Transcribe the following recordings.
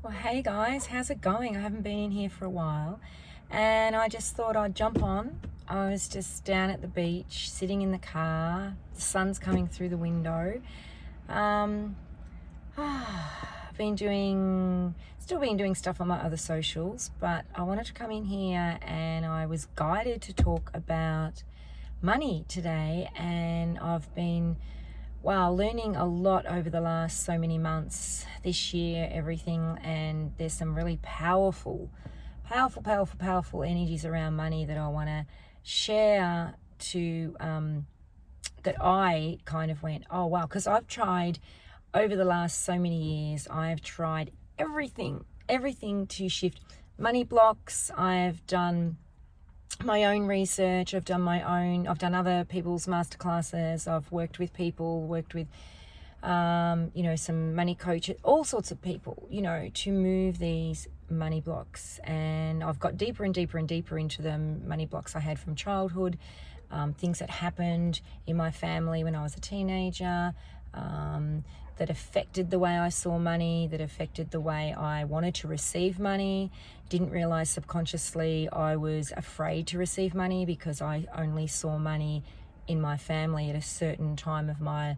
Well, hey guys, how's it going? I haven't been in here for a while and I just thought I'd jump on. I was just down at the beach, sitting in the car, the sun's coming through the window. Um, I've still been doing stuff on my other socials, but I wanted to come in here and I was guided to talk about money today, and I've been learning a lot over the last so many months, this year, everything, and there's some really powerful energies around money that I want to share to, that I kind of went, oh wow, because I've tried over the last so many years, I've tried everything to shift money blocks. I've done my own research, I've done other people's masterclasses, I've worked with some money coaches, all sorts of people, to move these money blocks. And I've got deeper and deeper and deeper into them, money blocks I had from childhood, things that happened in my family when I was a teenager, that affected the way I saw money, that affected the way I wanted to receive money. Didn't realize subconsciously I was afraid to receive money because I only saw money in my family at a certain time of my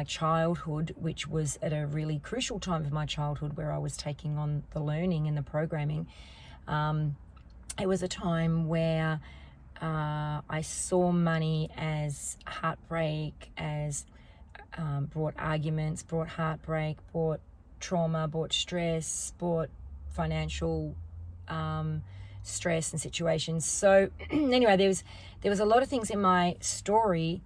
childhood, which was at a really crucial time of my childhood where I was taking on the learning and the programming. It was a time where I saw money as heartbreak, as brought arguments, brought heartbreak, brought trauma, brought stress, brought financial stress and situations. So anyway, there was a lot of things in my story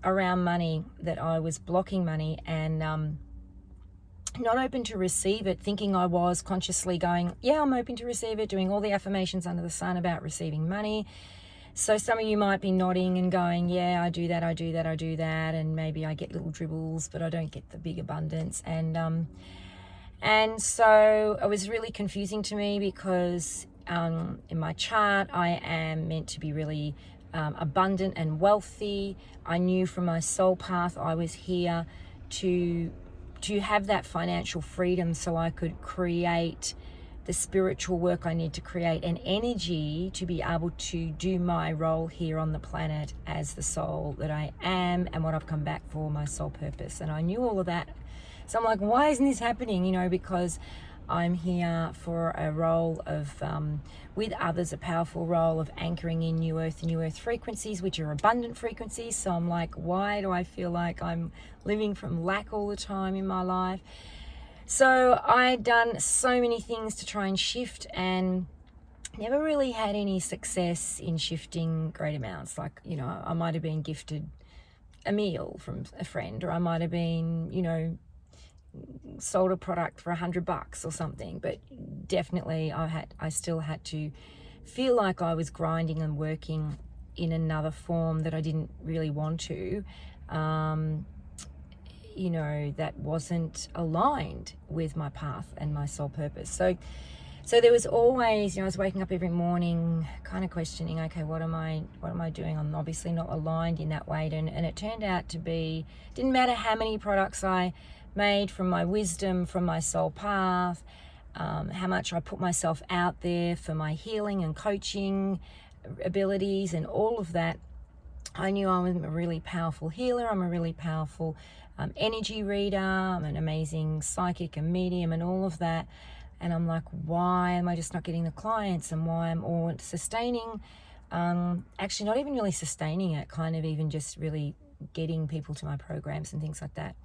around money that I was blocking money and not open to receive it, thinking I was consciously going, yeah, I'm open to receive it, doing all the affirmations under the sun about receiving money. So some of you might be nodding and going, yeah, I do that, and maybe I get little dribbles, but I don't get the big abundance. And so it was really confusing to me because in my chart, I am meant to be really abundant and wealthy. I knew from my soul path I was here to have that financial freedom so I could create the spiritual work I need to create, an energy to be able to do my role here on the planet as the soul that I am and what I've come back for, my soul purpose. And I knew all of that. So I'm like, why isn't this happening? Because I'm here for a role of, with others, a powerful role of anchoring in new earth frequencies, which are abundant frequencies. So I'm like, why do I feel like I'm living from lack all the time in my life? So I'd done so many things to try and shift and never really had any success in shifting great amounts. I might have been gifted a meal from a friend, or I might have been, sold a product for $100 or something. But definitely I still had to feel like I was grinding and working in another form that I didn't really want to. That wasn't aligned with my path and my soul purpose. So there was always, I was waking up every morning kind of questioning, okay, what am I doing? I'm obviously not aligned in that way. And it turned out to be, didn't matter how many products I made from my wisdom, from my soul path, how much I put myself out there for my healing and coaching abilities and all of that. I knew I was a really powerful healer. I'm a really powerful energy reader. I'm an amazing psychic and medium and all of that. And I'm like, why am I just not getting the clients, and why I'm all sustaining? Actually, not even really sustaining it, kind of even just really getting people to my programs and things like that.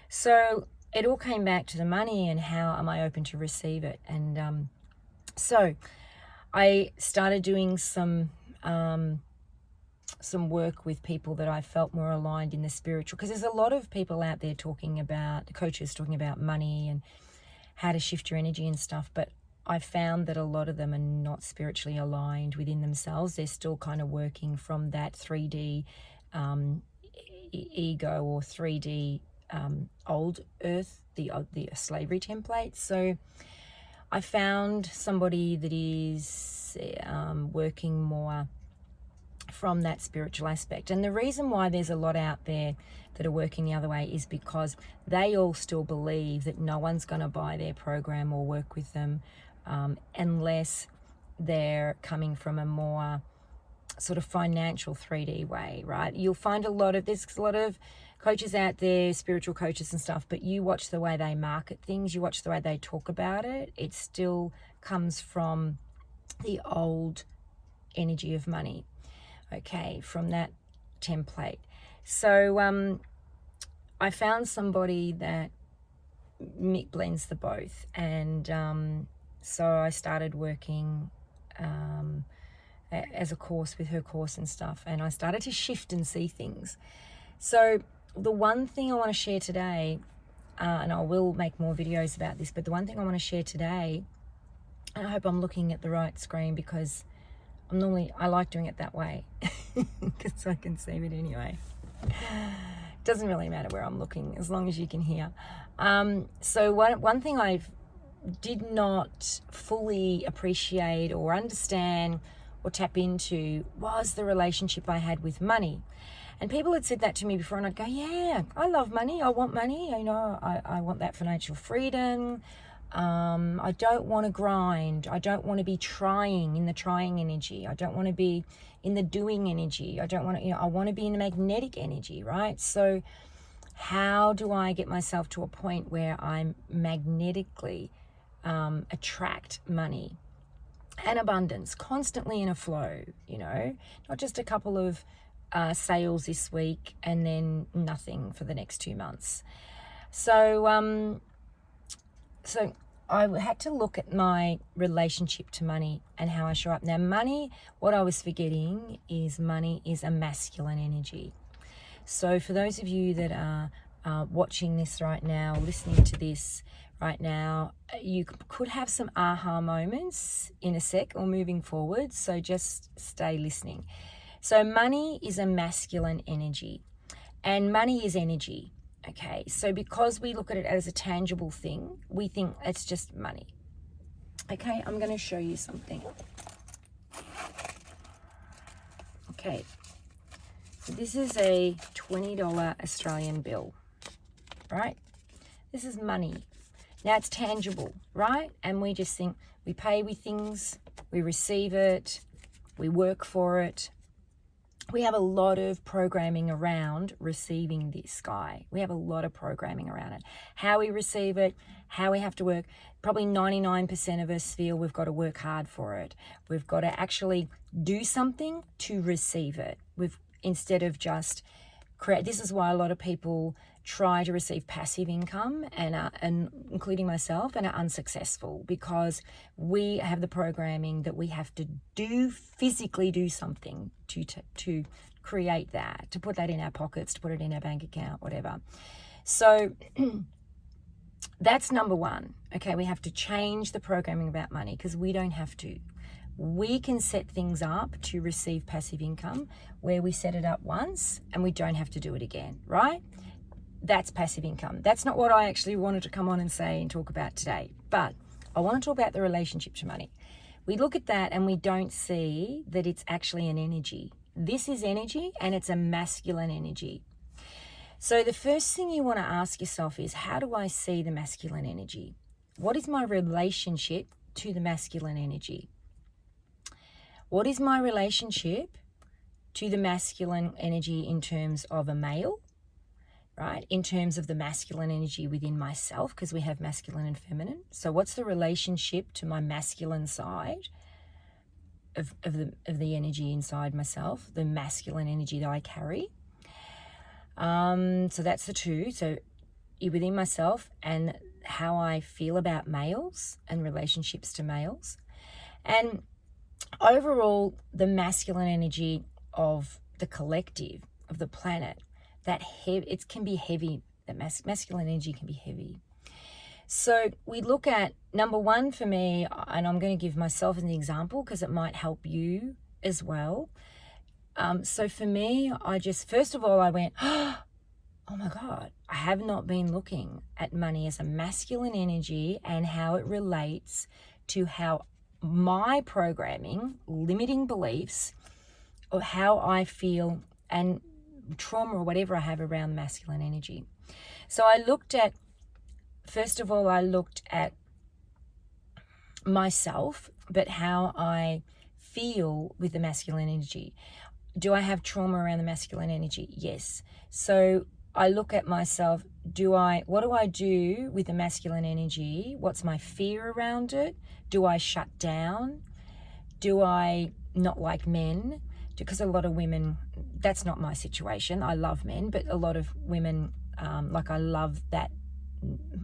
So it all came back to the money and how am I open to receive it. And so I started doing some work with people that I felt more aligned in the spiritual, because there's a lot of people out there coaches talking about money and how to shift your energy and stuff, but I found that a lot of them are not spiritually aligned within themselves. They're still kind of working from that 3D ego or 3D old earth, the slavery template. So I found somebody that is working more from that spiritual aspect. And the reason why there's a lot out there that are working the other way is because they all still believe that no one's going to buy their program or work with them unless they're coming from a more sort of financial 3D way, right? You'll find there's a lot of coaches out there, spiritual coaches and stuff, but you watch the way they market things, you watch the way they talk about it, it still comes from the old energy of money, okay, from that template. So I found somebody that blends the both, and so I started working as a course with her course and stuff, and I started to shift and see things. So the one thing I want to share today, and I will make more videos about this, but the one thing I want to share today, and I hope I'm looking at the right screen because I like doing it that way because I can see it anyway. Doesn't really matter where I'm looking as long as you can hear. So one thing I did not fully appreciate or understand or tap into was the relationship I had with money. And people had said that to me before, and I'd go, yeah, I love money. I want money. I want that financial freedom. I don't want to grind. I don't want to be trying in the trying energy. I don't want to be in the doing energy. I don't want to, I want to be in the magnetic energy, right? So how do I get myself to a point where I'm magnetically attract money and abundance, constantly in a flow, not just a couple of sales this week and then nothing for the next 2 months. So I had to look at my relationship to money and how I show up. Now, money, what I was forgetting is money is a masculine energy. So for those of you that are watching this right now, listening to this right now, you could have some aha moments in a sec or moving forward. So just stay listening. So money is a masculine energy, and money is energy. Okay, so because we look at it as a tangible thing, we think it's just money. Okay, I'm going to show you something. Okay, so this is a $20 Australian bill, right? This is money. Now it's tangible, right? And we just think we pay with things, we receive it, we work for it. We have a lot of programming around receiving this guy. We have a lot of programming around it. How we receive it, how we have to work. Probably 99% of us feel we've got to work hard for it. We've got to actually do something to receive it. Instead of just create. This is why a lot of people try to receive passive income and including myself, and are unsuccessful, because we have the programming that we have to physically do something to create that, to put that in our pockets, to put it in our bank account, whatever. So that's number one. Okay, we have to change the programming about money, because we don't have to. We can set things up to receive passive income where we set it up once and we don't have to do it again, right? That's passive income. That's not what I actually wanted to come on and say and talk about today, but I want to talk about the relationship to money. We look at that and we don't see that it's actually an energy. This is energy, and it's a masculine energy. So the first thing you want to ask yourself is, how do I see the masculine energy? What is my relationship to the masculine energy? What is my relationship to the masculine energy in terms of a male, right? In terms of the masculine energy within myself, because we have masculine and feminine. So what's the relationship to my masculine side of the energy inside myself, the masculine energy that I carry? So that's the two. So within myself, and how I feel about males and relationships to males. And overall, the masculine energy of the collective, of the planet, it can be heavy. That masculine energy can be heavy. So we look at, number one for me, and I'm going to give myself as an example because it might help you as well. So for me, first of all, I went, oh my God, I have not been looking at money as a masculine energy and how it relates to how my programming, limiting beliefs, or how I feel and trauma or whatever I have around masculine energy. So first of all, I looked at myself, but how I feel with the masculine energy. Do I have trauma around the masculine energy? Yes. So I look at myself, what do I do with the masculine energy? What's my fear around it? Do I shut down? Do I not like men? Because a lot of women, that's not my situation. I love men, but a lot of women, I love that.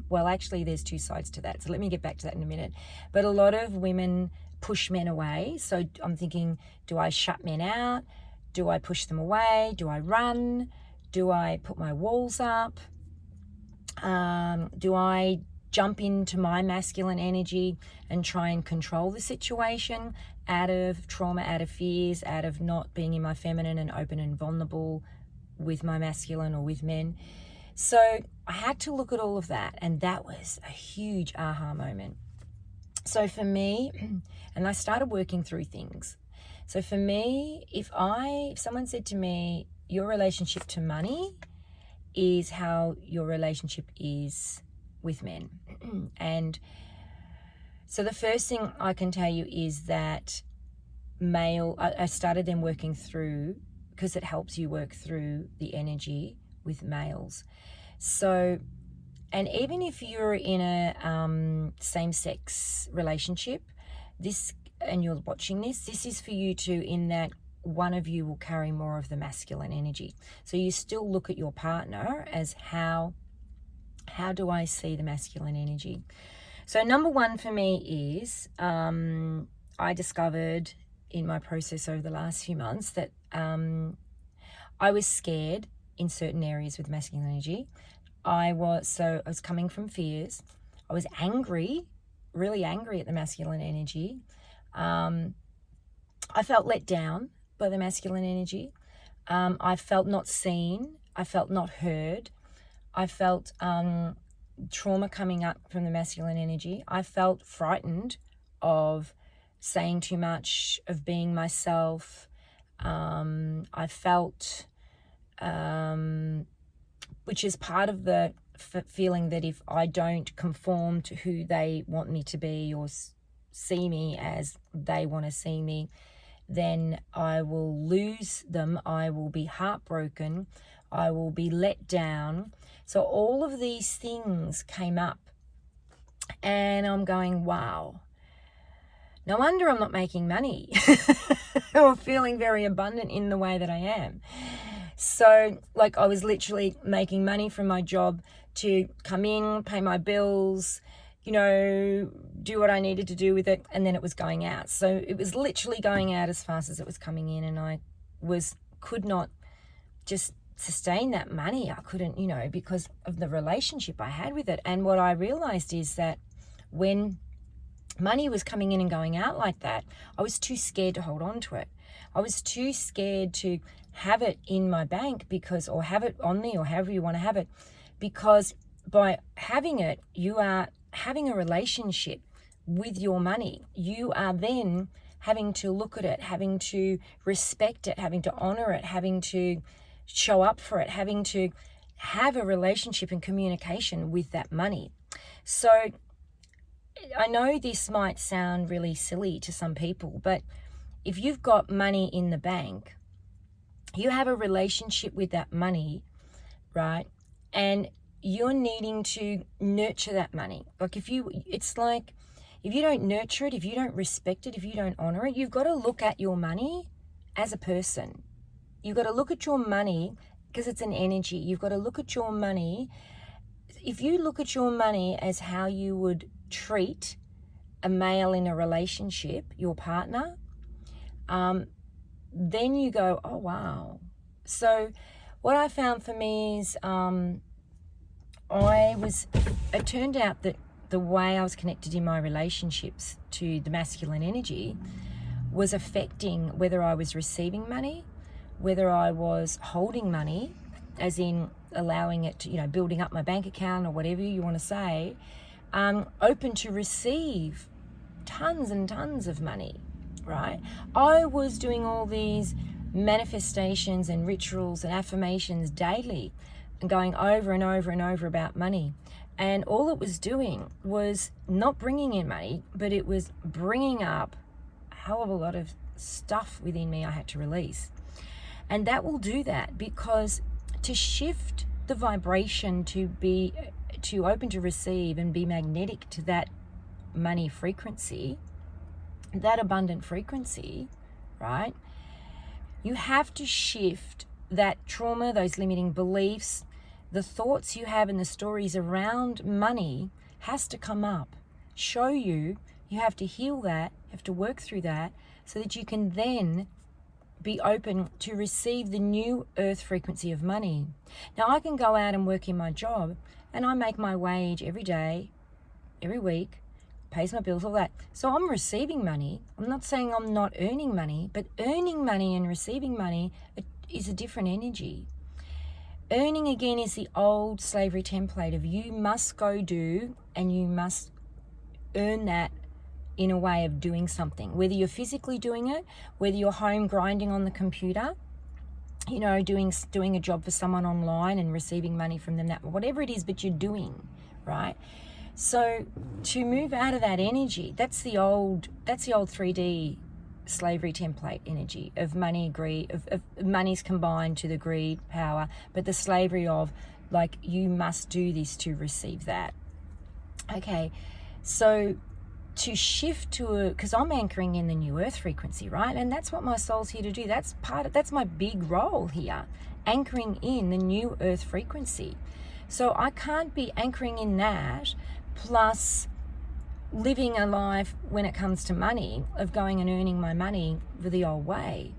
Well, actually, there's two sides to that. So let me get back to that in a minute. But a lot of women push men away. So I'm thinking, do I shut men out? Do I push them away? Do I run? Do I put my walls up? Do I jump into my masculine energy and try and control the situation out of trauma, out of fears, out of not being in my feminine and open and vulnerable with my masculine or with men? So I had to look at all of that, and that was a huge aha moment. So for me, and I started working through things. So for me, if someone said to me, your relationship to money is how your relationship is with men. And so the first thing I can tell you is that I started then working through, because it helps you work through the energy with males. So, and even if you're in a same-sex relationship, and you're watching this is for you too, in that one of you will carry more of the masculine energy. So you still look at your partner as how do I see the masculine energy? So number one for me is I discovered in my process over the last few months that I was scared in certain areas with masculine energy. I was coming from fears. I was angry, really angry at the masculine energy. I felt let down by the masculine energy. I felt not seen. I felt not heard. I felt trauma coming up from the masculine energy. I felt frightened of saying too much, of being myself. I felt, which is part of the feeling that if I don't conform to who they want me to be or see me as they want to see me, then I will lose them. I will be heartbroken. I will be let down. So all of these things came up, and I'm going, wow, no wonder I'm not making money or feeling very abundant in the way that I am. So I was literally making money from my job to come in, pay my bills, do what I needed to do with it, and then it was going out. So it was literally going out as fast as it was coming in, and I could not just sustain that money. I couldn't, because of the relationship I had with it. And what I realized is that when money was coming in and going out like that, I was too scared to hold on to it. I was too scared to have it in my bank or have it on me, or however you want to have it, because by having it, you are having a relationship with your money. You are then having to look at it, having to respect it, having to honor it, having to show up for it, having to have a relationship and communication with that money. So I know this might sound really silly to some people, but if you've got money in the bank, you have a relationship with that money, right? And you're needing to nurture that money. If you don't nurture it, if you don't respect it, if you don't honor it, you've got to look at your money as a person. You've got to look at your money, because it's an energy. You've got to look at your money. If you look at your money as how you would treat a male in a relationship, your partner, then you go, oh, wow. So what I found for me is it turned out that the way I was connected in my relationships to the masculine energy was affecting whether I was receiving money, whether I was holding money, as in allowing it to, building up my bank account or whatever you want to say, open to receive tons and tons of money, right? I was doing all these manifestations and rituals and affirmations daily and going over and over and over about money. And all it was doing was not bringing in money, but it was bringing up a hell of a lot of stuff within me I had to release. And that will do that, because to shift the vibration to open to receive and be magnetic to that money frequency, that abundant frequency, right? You have to shift that trauma, those limiting beliefs, the thoughts you have and the stories around money has to come up, show you. You have to heal that, you have to work through that, so that you can then be open to receive the new earth frequency of money. Now, I can go out and work in my job and I make my wage every day, every week, pays my bills, all that. So I'm receiving money. I'm not saying I'm not earning money, but earning money and receiving money is a different energy. Earning, again, is the old slavery template of you must go do and you must earn that in a way of doing something, whether you're physically doing it, whether you're home grinding on the computer, you know, doing a job for someone online and receiving money from them, that whatever it is, but you're doing, right? So to move out of that energy, that's the old 3D slavery template energy of money, greed, of money's combined to the greed, power, but the slavery of like, you must do this to receive that. Okay, so to shift to because I'm anchoring in the new earth frequency, right? And that's what my soul's here to do. That's my big role here, anchoring in the new earth frequency. So I can't be anchoring in that plus living a life when it comes to money of going and earning my money the old way.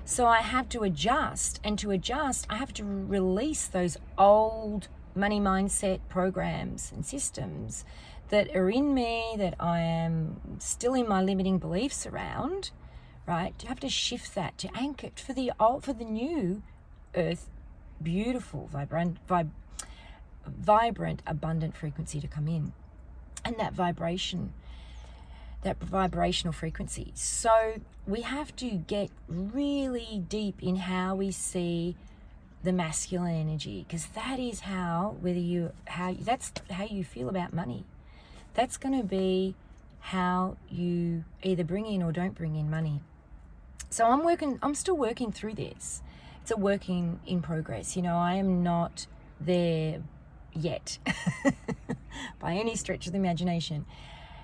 So I have to adjust, and to adjust I have to release those old money mindset programs and systems that are in me, that I am still in my limiting beliefs around, right? You have to shift that, to anchor it for the new earth, beautiful, vibrant, abundant frequency to come in. And that vibration, that vibrational frequency. So we have to get really deep in how we see the masculine energy, because that is that's how you feel about money. That's going to be how you either bring in or don't bring in money. So I'm still working through this. It's a working in progress. You know, I am not there yet by any stretch of the imagination.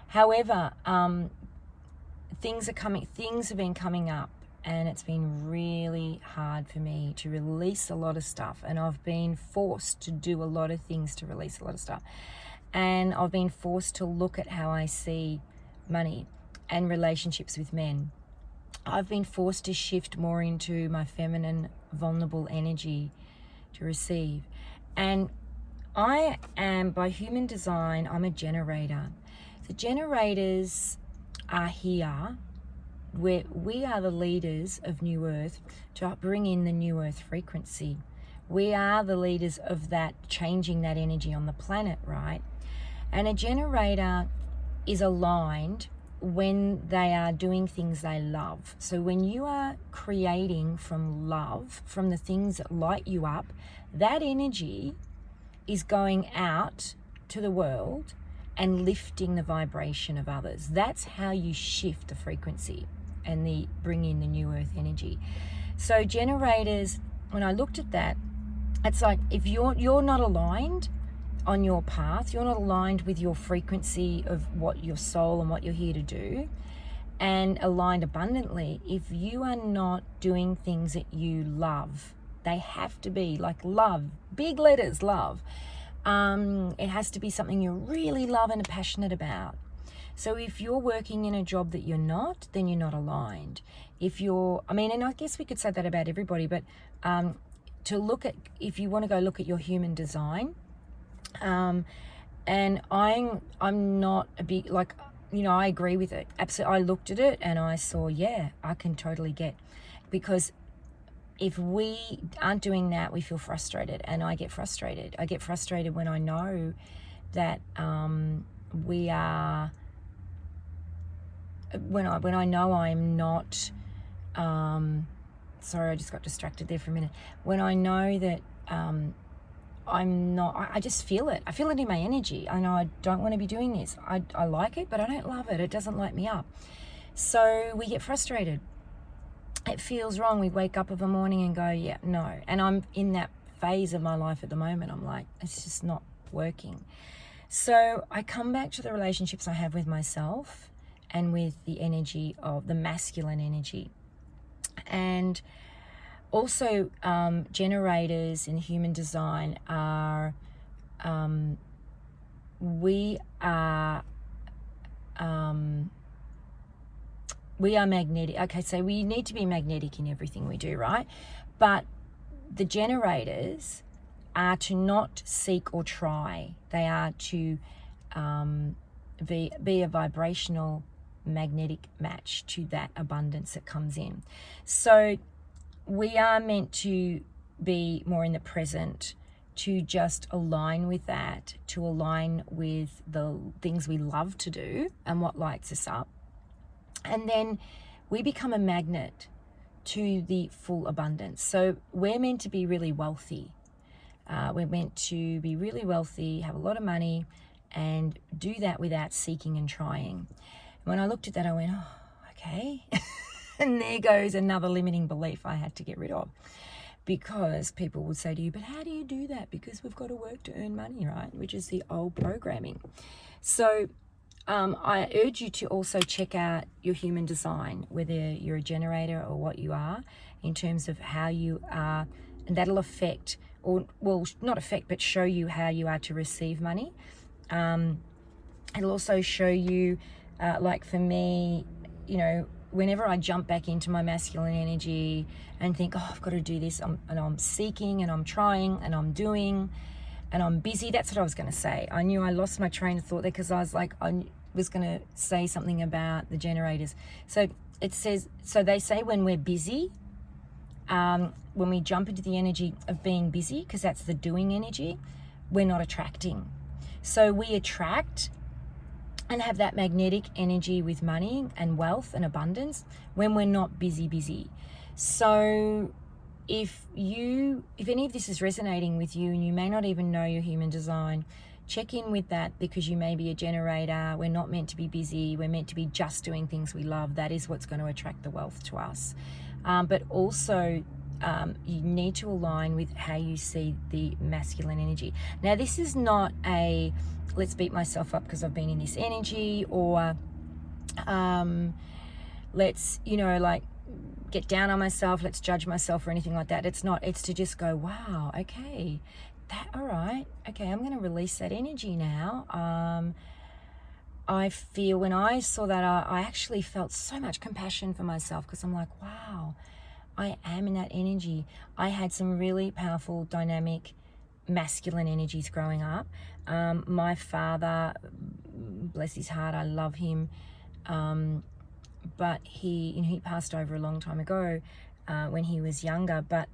However, things have been coming up, and it's been really hard for me to release a lot of stuff, and I've been forced to do a lot of things to release a lot of stuff. And I've been forced to look at how I see money and relationships with men. I've been forced to shift more into my feminine, vulnerable energy to receive. And I am, by human design, I'm a generator. The generators are here, where we are the leaders of New Earth to bring in the New Earth frequency. We are the leaders of that, changing that energy on the planet, right? And a generator is aligned when they are doing things they love. So when you are creating from love, from the things that light you up, that energy is going out to the world and lifting the vibration of others. That's how you shift the frequency and bring in the new earth energy. So generators, when I looked at that, it's like if you're not aligned on your path, you're not aligned with your frequency of what your soul and what you're here to do, and aligned abundantly, if you are not doing things that you love, they have to be like love, big letters, love. It has to be something you really love and are passionate about. So if you're working in a job that you're not, then you're not aligned. And I guess we could say that about everybody, but if you want to go look at your human design, and I'm not a big, like, you know, I agree with it. Absolutely. I looked at it and I saw, yeah, I can totally get, because if we aren't doing that, we feel frustrated, and I get frustrated. I get frustrated when I know that when I know I'm not sorry, I just got distracted there for a minute. When I know that I'm not, I just feel it. I feel it in my energy. I know I don't want to be doing this. I like it, but I don't love it. It doesn't light me up. So we get frustrated. It feels wrong. We wake up of a morning and go, yeah, no. And I'm in that phase of my life at the moment. I'm like, it's just not working. So I come back to the relationships I have with myself and with the energy of the masculine energy. And also generators in human design are, we are magnetic. Okay, so we need to be magnetic in everything we do, right? But the generators are to not seek or try. They are to be a vibrational magnetic match to that abundance that comes in. So we are meant to be more in the present, to just align with that, to align with the things we love to do and what lights us up. And then we become a magnet to the full abundance. So we're meant to be really wealthy. We're meant to be really wealthy, have a lot of money, and do that without seeking and trying. When I looked at that, I went, oh, okay. And there goes another limiting belief I had to get rid of. Because people would say to you, but how do you do that? Because we've got to work to earn money, right? Which is the old programming. So I urge you to also check out your human design, whether you're a generator or what you are, in terms of how you are, and that'll affect, or well, not affect, but show you how you are to receive money. It'll also show you, like for me, you know, whenever I jump back into my masculine energy and think, oh, I've got to do this, and I'm seeking and I'm trying and I'm doing and I'm busy. That's what I was going to say. I knew I lost my train of thought there because I was like, I was going to say something about the generators. So it says, so they say when we're busy, when we jump into the energy of being busy, because that's the doing energy, we're not attracting. So we attract and have that magnetic energy with money and wealth and abundance when we're not busy. So if any of this is resonating with you and you may not even know your human design, check in with that, because you may be a generator. We're not meant to be busy. We're meant to be just doing things we love. That is what's going to attract the wealth to us. But also you need to align with how you see the masculine energy. Now, this is not a let's beat myself up because I've been in this energy, or let's, you know, like get down on myself, let's judge myself or anything like that. It's not. It's to just go, wow, okay, all right, okay, I'm going to release that energy now. I feel when I saw that, I actually felt so much compassion for myself, because I'm like, wow, I am in that energy. I had some really powerful, dynamic, masculine energies growing up. My father, bless his heart, I love him, but he passed over a long time ago when he was younger, but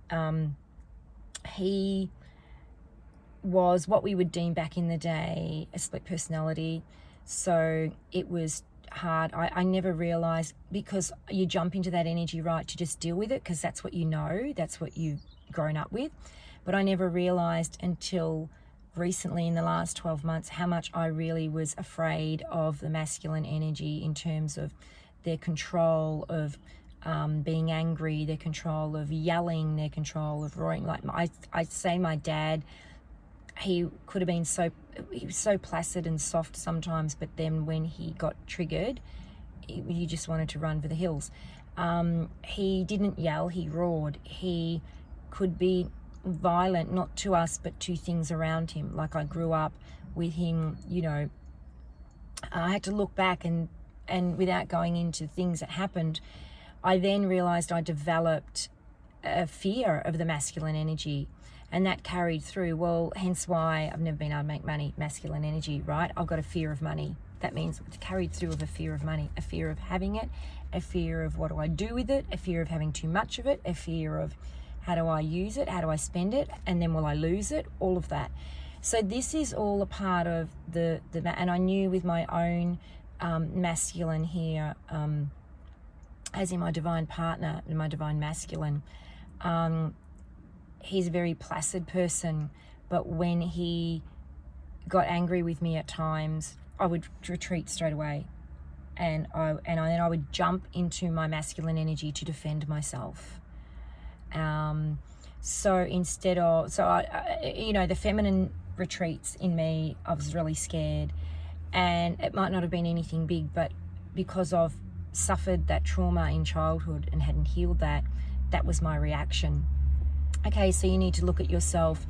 he was what we would deem back in the day a split personality. So it was hard. I never realized, because you jump into that energy, right, to just deal with it, because that's what you know, that's what you've grown up with. But I never realized until recently, in the last 12 months, how much I really was afraid of the masculine energy in terms of their control of being angry, their control of yelling, their control of roaring. Like I say, my dad, he could have been he was so placid and soft sometimes, but then when he got triggered, you just wanted to run for the hills. He didn't yell, he roared. He could be violent, not to us, but to things around him. Like I grew up with him, you know, I had to look back and without going into things that happened, I then realized I developed a fear of the masculine energy, and that carried through. Well, hence why I've never been able to make money, masculine energy, right? I've got a fear of money. That means it's carried through of a fear of money, a fear of having it, a fear of what do I do with it, a fear of having too much of it, a fear of how do I use it, how do I spend it, and then will I lose it, all of that. So this is all a part of and I knew with my own masculine here, as in my divine partner and my divine masculine, he's a very placid person, but when he got angry with me at times, I would retreat straight away, and then I would jump into my masculine energy to defend myself. So instead of, the feminine retreats in me, I was really scared, and it might not have been anything big, but because I've suffered that trauma in childhood and hadn't healed that was my reaction. Okay, so you need to look at yourself,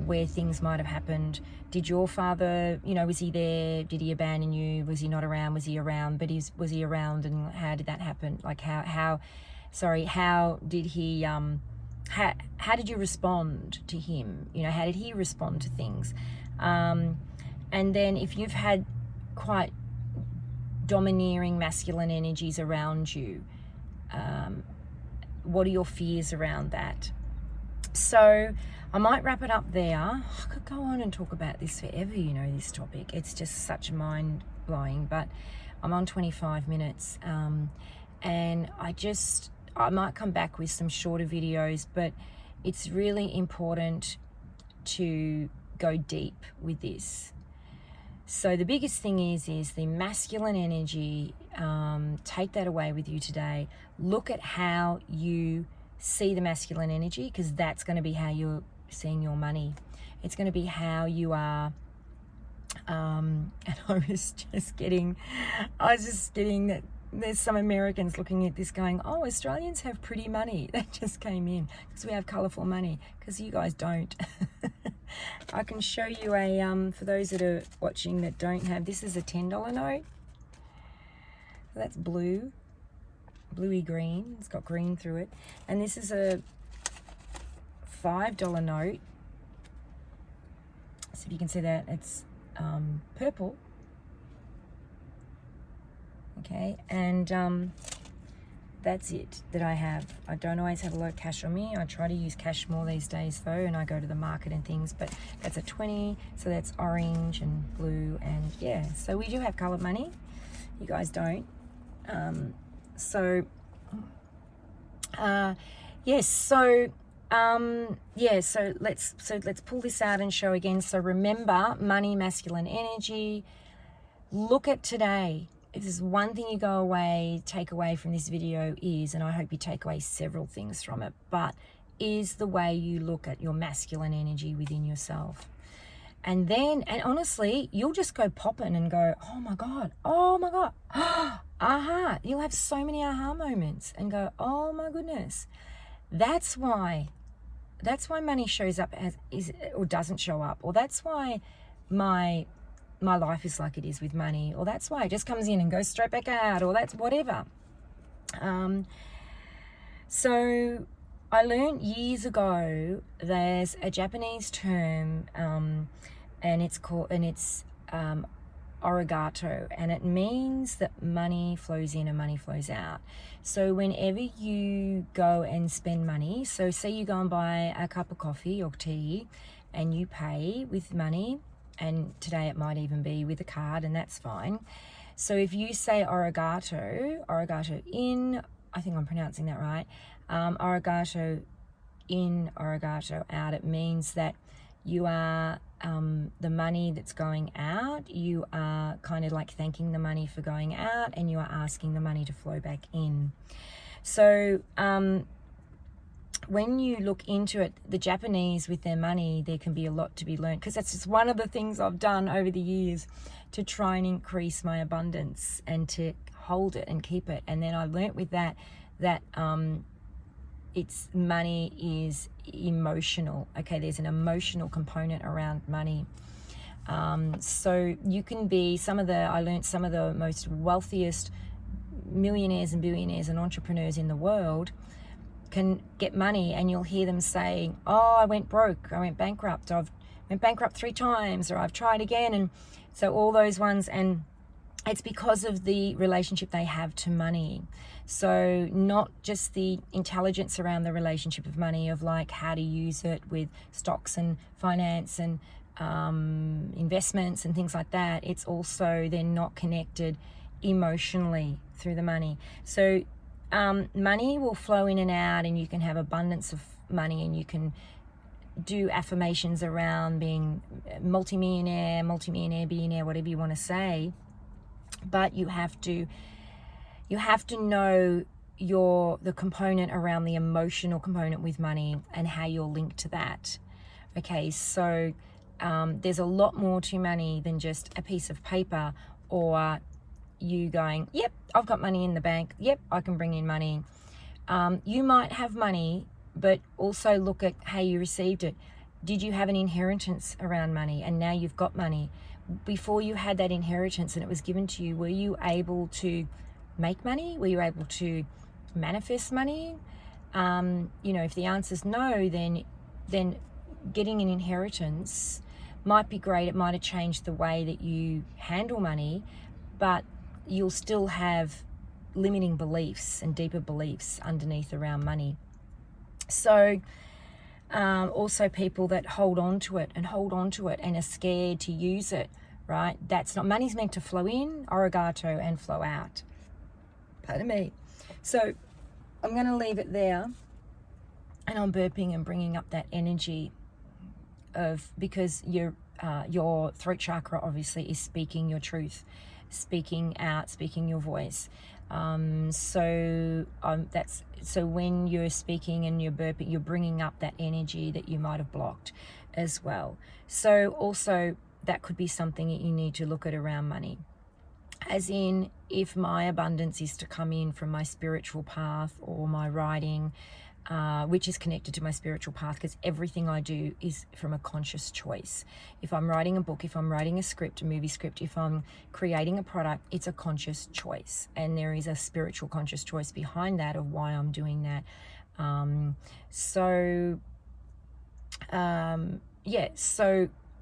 where things might have happened. Did your father, was he there? Did he abandon you? Was he not around? Was he around? But was he around, and how did that happen? Like how did he, how did you respond to him? How did he respond to things? And then if you've had quite domineering masculine energies around you, what are your fears around that? So I might wrap it up there. I could go on and talk about this forever, this topic. It's just such mind-blowing, but I'm on 25 minutes. And I might come back with some shorter videos, but it's really important to go deep with this. So the biggest thing is the masculine energy. Take that away with you today. Look at how you see the masculine energy, because that's going to be how you're seeing your money. It's going to be how you are. And I was just getting that there's some Americans looking at this going, oh, Australians have pretty money. That just came in because we have colourful money, because you guys don't. I can show you for those that are watching that don't have, this is a $10 note. That's blue. Bluey green, it's got green through it. And this is a $5 note. So if you can see that, it's purple. Okay, and that's it that I have. I don't always have a lot of cash on me. I try to use cash more these days though, and I go to the market and things, but that's a 20, so that's orange and blue, and yeah, so we do have coloured money. You guys don't. So let's pull this out and show again. So remember, money, masculine energy. Look at today. If there's one thing you take away from this video is, and I hope you take away several things from it, but is the way you look at your masculine energy within yourself. And honestly, you'll just go popping and go, oh my God, aha. You'll have so many aha moments and go, oh my goodness. That's why money shows up or doesn't show up, or that's why my life is like it is with money, or that's why it just comes in and goes straight back out, or that's whatever. So I learned years ago, there's a Japanese term, and it's arigato, and it means that money flows in and money flows out. So whenever you go and spend money, so say you go and buy a cup of coffee or tea and you pay with money, and today it might even be with a card, and that's fine. So if you say arigato in, I think I'm pronouncing that right, arigato in, arigato out, it means that you are the money that's going out, you are kind of like thanking the money for going out, and you are asking the money to flow back in. So when you look into it, the Japanese with their money, there can be a lot to be learned, because that's just one of the things I've done over the years to try and increase my abundance and to hold it and keep it. And then I learnt with that it's money is emotional. Okay, there's an emotional component around money. So you can be I learned some of the most wealthiest millionaires and billionaires and entrepreneurs in the world can get money, and you'll hear them saying, oh, I went broke, I went bankrupt, I've went bankrupt 3 times, or I've tried again. And so all those ones, and it's because of the relationship they have to money. So not just the intelligence around the relationship of money, of like how to use it with stocks and finance and investments and things like that. It's also they're not connected emotionally through the money. So money will flow in and out, and you can have abundance of money, and you can do affirmations around being multimillionaire, billionaire, whatever you want to say. But you have to know the component around the emotional component with money and how you're linked to that. Okay, so there's a lot more to money than just a piece of paper, or you going, yep, I've got money in the bank, yep, I can bring in money. You might have money, but also look at how you received it. Did you have an inheritance around money, and now you've got money? Before you had that inheritance and it was given to you, were you able to make money? Were you able to manifest money? If the answer is no, then getting an inheritance might be great. It might have changed the way that you handle money, but you'll still have limiting beliefs and deeper beliefs underneath around money. So also people that hold on to it and are scared to use it, right? That's not, money's meant to flow in, arigato, and flow out. Pardon me. So I'm going to leave it there, and I'm burping and bringing up that energy because your throat chakra obviously is speaking your truth, speaking out, speaking your voice. So when you're speaking and you're burping, you're bringing up that energy that you might have blocked as well. So also that could be something that you need to look at around money. As in, if my abundance is to come in from my spiritual path or my writing, which is connected to my spiritual path, because everything I do is from a conscious choice. If I'm writing a book, if I'm writing a script, a movie script, if I'm creating a product, it's a conscious choice. And there is a spiritual conscious choice behind that of why I'm doing that. So I'm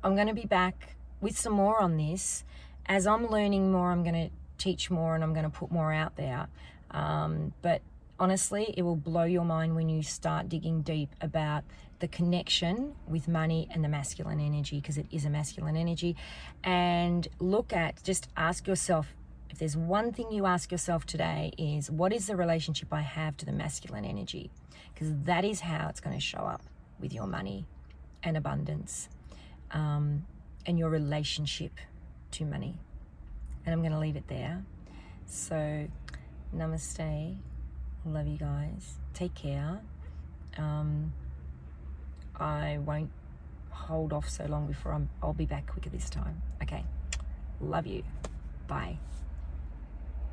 going to be back with some more on this. As I'm learning more, I'm going to teach more, and I'm going to put more out there. But honestly, it will blow your mind when you start digging deep about the connection with money and the masculine energy, because it is a masculine energy. And just ask yourself, if there's one thing you ask yourself today, is what is the relationship I have to the masculine energy? Because that is how it's going to show up with your money and abundance, and your relationship to money. And I'm going to leave it there. So namaste. Love you guys. Take care. I won't hold off so long before I'll be back quicker this time. Okay. Love you. Bye.